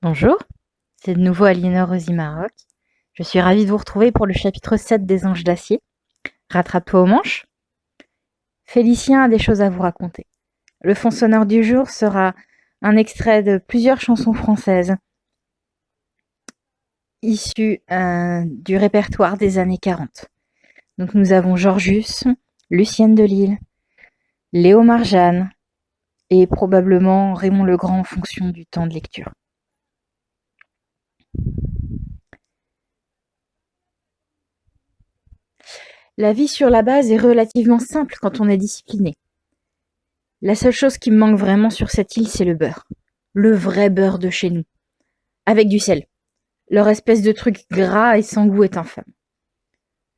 Bonjour, c'est de nouveau Aliénor Rosie-Maroc. Je suis ravie de vous retrouver pour le chapitre 7 des Anges d'Acier. Rattrape-toi aux manches. Félicien a des choses à vous raconter. Le fond sonore du jour sera un extrait de plusieurs chansons françaises issues du répertoire des années 40. Donc nous avons Georgius, Lucienne de Lille, Léo Marjane et probablement Raymond Legrand en fonction du temps de lecture. La vie sur la base est relativement simple quand on est discipliné. La seule chose qui me manque vraiment sur cette île, c'est le beurre. Le vrai beurre de chez nous. Avec du sel. Leur espèce de truc gras et sans goût est infâme.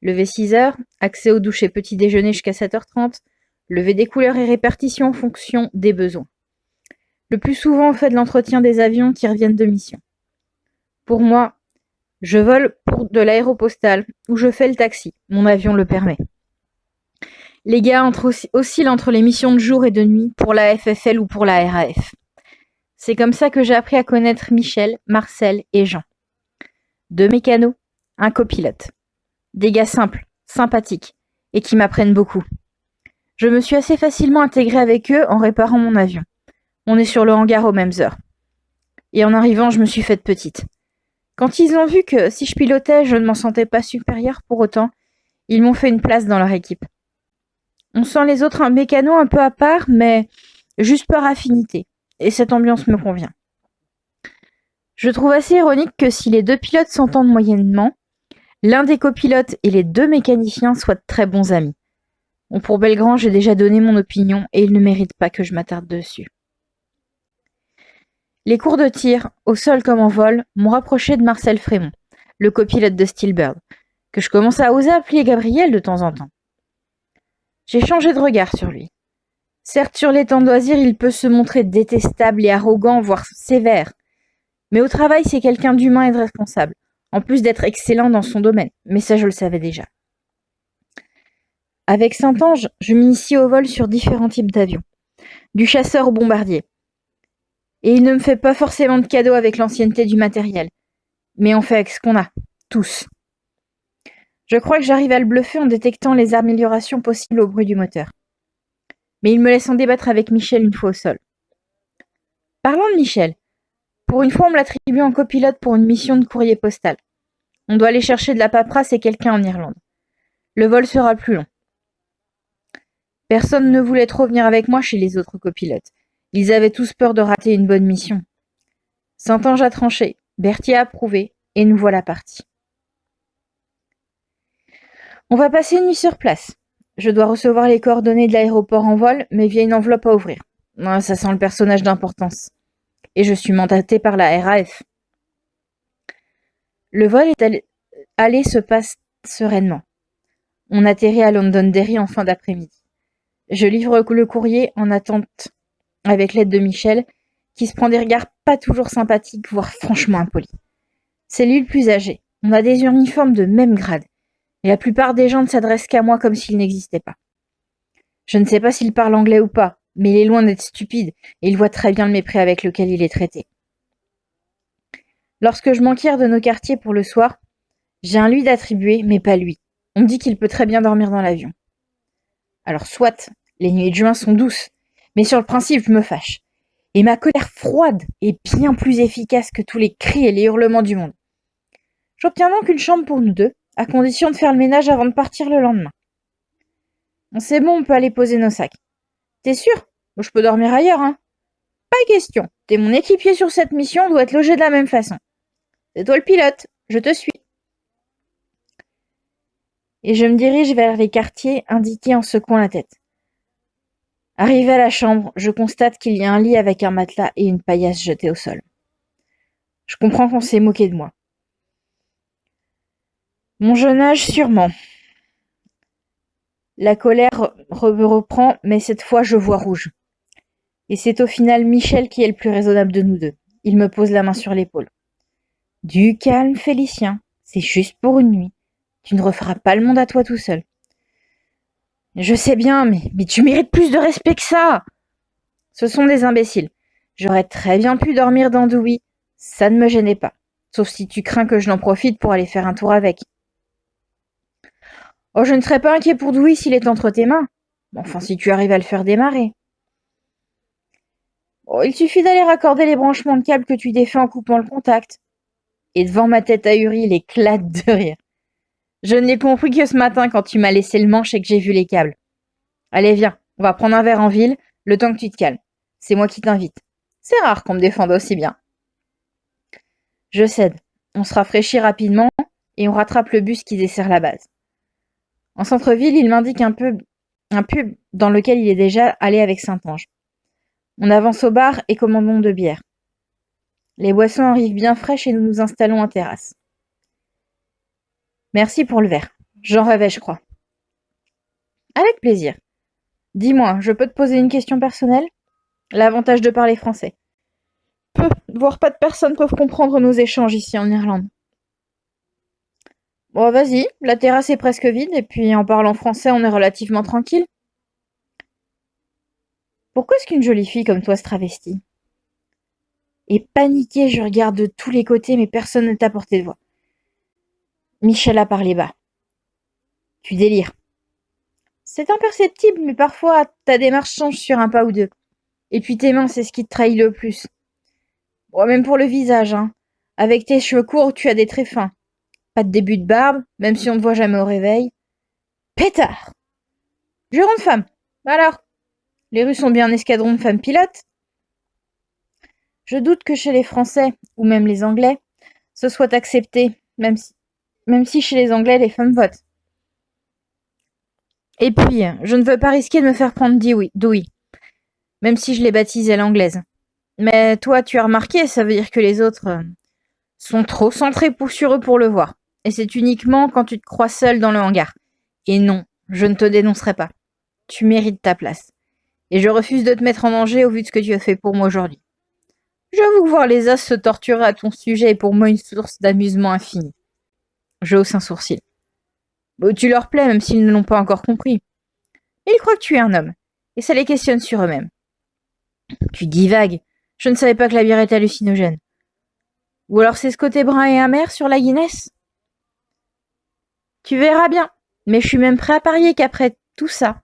Lever 6h, accès au douche et petit déjeuner jusqu'à 7h30, lever des couleurs et répartition en fonction des besoins. Le plus souvent, on fait de l'entretien des avions qui reviennent de mission. Pour moi, je vole pour de l'aéropostale ou je fais le taxi. Mon avion le permet. Les gars oscillent entre les missions de jour et de nuit pour la FFL ou pour la RAF. C'est comme ça que j'ai appris à connaître Michel, Marcel et Jean. 2 mécanos, un copilote. Des gars simples, sympathiques et qui m'apprennent beaucoup. Je me suis assez facilement intégrée avec eux en réparant mon avion. On est sur le hangar aux mêmes heures. Et en arrivant, je me suis faite petite. Quand ils ont vu que si je pilotais, je ne m'en sentais pas supérieure pour autant, ils m'ont fait une place dans leur équipe. On sent les autres un mécano un peu à part, mais juste par affinité. Et cette ambiance me convient. Je trouve assez ironique que si les 2 pilotes s'entendent moyennement, l'un des copilotes et les 2 mécaniciens soient de très bons amis. Bon, pour Belgrand, j'ai déjà donné mon opinion et il ne mérite pas que je m'attarde dessus. Les cours de tir, au sol comme en vol, m'ont rapproché de Marcel Frémont, le copilote de Steelbird, que je commence à oser appeler Gabriel de temps en temps. J'ai changé de regard sur lui. Certes, sur les temps de loisirs, il peut se montrer détestable et arrogant, voire sévère. Mais au travail, c'est quelqu'un d'humain et de responsable, en plus d'être excellent dans son domaine. Mais ça, je le savais déjà. Avec Saint-Ange, je m'initie au vol sur différents types d'avions, du chasseur au bombardier. Et il ne me fait pas forcément de cadeaux avec l'ancienneté du matériel, mais on fait avec ce qu'on a, tous. Je crois que j'arrive à le bluffer en détectant les améliorations possibles au bruit du moteur. Mais il me laisse en débattre avec Michel une fois au sol. Parlons de Michel. Pour une fois, on me l'attribue en copilote pour une mission de courrier postal. On doit aller chercher de la paperasse et quelqu'un en Irlande. Le vol sera plus long. Personne ne voulait trop venir avec moi chez les autres copilotes. Ils avaient tous peur de rater une bonne mission. Saint-Ange a tranché, Berthier a approuvé, et nous voilà partis. On va passer une nuit sur place. Je dois recevoir les coordonnées de l'aéroport en vol, mais via une enveloppe à ouvrir. Ah, ça sent le personnage d'importance. Et je suis mandatée par la RAF. Le vol se passe sereinement. On atterrit à Londonderry en fin d'après-midi. Je livre le courrier en attente avec l'aide de Michel, qui se prend des regards pas toujours sympathiques, voire franchement impolis. C'est lui le plus âgé. On a des uniformes de même grade. Et la plupart des gens ne s'adressent qu'à moi comme s'il n'existait pas. Je ne sais pas s'il parle anglais ou pas, mais il est loin d'être stupide, et il voit très bien le mépris avec lequel il est traité. Lorsque je m'enquière de nos quartiers pour le soir, j'ai un lui d'attribué, mais pas lui. On me dit qu'il peut très bien dormir dans l'avion. Alors soit, les nuits de juin sont douces, mais sur le principe, je me fâche. Et ma colère froide est bien plus efficace que tous les cris et les hurlements du monde. J'obtiens donc une chambre pour nous deux, à condition de faire le ménage avant de partir le lendemain. C'est bon, on peut aller poser nos sacs. T'es sûr? Moi, je peux dormir ailleurs, hein? Pas question. T'es mon équipier sur cette mission, on doit être logé de la même façon. C'est toi le pilote, je te suis. Et je me dirige vers les quartiers indiqués en secouant la tête. Arrivé à la chambre, je constate qu'il y a un lit avec un matelas et une paillasse jetée au sol. Je comprends qu'on s'est moqué de moi. Mon jeune âge, sûrement. La colère me reprend, mais cette fois je vois rouge. Et c'est au final Michel qui est le plus raisonnable de nous deux. Il me pose la main sur l'épaule. Du calme, Félicien. C'est juste pour une nuit. Tu ne referas pas le monde à toi tout seul. Je sais bien, mais tu mérites plus de respect que ça. Ce sont des imbéciles. J'aurais très bien pu dormir dans Dewey. Ça ne me gênait pas, sauf si tu crains que je n'en profite pour aller faire un tour avec. Oh, je ne serais pas inquiet pour Dewey s'il est entre tes mains. Enfin, si tu arrives à le faire démarrer. Oh, il suffit d'aller raccorder les branchements de câbles que tu défais en coupant le contact. Et devant ma tête ahurie, il éclate de rire. Je ne l'ai compris que ce matin quand tu m'as laissé le manche et que j'ai vu les câbles. Allez, viens, on va prendre un verre en ville, le temps que tu te calmes. C'est moi qui t'invite. C'est rare qu'on me défende aussi bien. Je cède. On se rafraîchit rapidement et on rattrape le bus qui dessert la base. En centre-ville, il m'indique un pub dans lequel il est déjà allé avec Saint-Ange. On avance au bar et commandons 2 bières. Les boissons arrivent bien fraîches et nous nous installons en terrasse. Merci pour le verre. J'en rêvais, je crois. Avec plaisir. Dis-moi, je peux te poser une question personnelle? L'avantage de parler français. Peu, voire pas de personnes peuvent comprendre nos échanges ici en Irlande. Bon, vas-y, la terrasse est presque vide et puis en parlant français, on est relativement tranquille. Pourquoi est-ce qu'une jolie fille comme toi se travestit? Et paniquée, je regarde de tous les côtés, mais personne n'est à portée de voix. Michel a parlé bas. Tu délires. C'est imperceptible, mais parfois ta démarche change sur un pas ou deux. Et puis tes mains, c'est ce qui te trahit le plus. Bon, même pour le visage, hein. Avec tes cheveux courts, tu as des traits fins. Pas de début de barbe, même si on ne te voit jamais au réveil. Pétard! Juron de femme. Alors, les Russes ont bien un escadron de femmes pilotes. Je doute que chez les Français, ou même les Anglais, ce soit accepté, même si chez les Anglais, les femmes votent. Et puis, je ne veux pas risquer de me faire prendre douille, même si je l'ai baptisée à l'anglaise. Mais toi, tu as remarqué, ça veut dire que les autres sont trop centrés sur eux pour le voir. Et c'est uniquement quand tu te crois seul dans le hangar. Et non, je ne te dénoncerai pas. Tu mérites ta place. Et je refuse de te mettre en danger au vu de ce que tu as fait pour moi aujourd'hui. J'avoue que voir les as se torturer à ton sujet est pour moi une source d'amusement infini. Je hausse un sourcil. Bon, tu leur plais même s'ils ne l'ont pas encore compris. Mais ils croient que tu es un homme. Et ça les questionne sur eux-mêmes. Tu divagues. Je ne savais pas que la bière était hallucinogène. Ou alors c'est ce côté brun et amer sur la Guinness? Tu verras bien. Mais je suis même prêt à parier qu'après tout ça,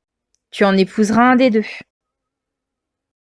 tu en épouseras un des deux.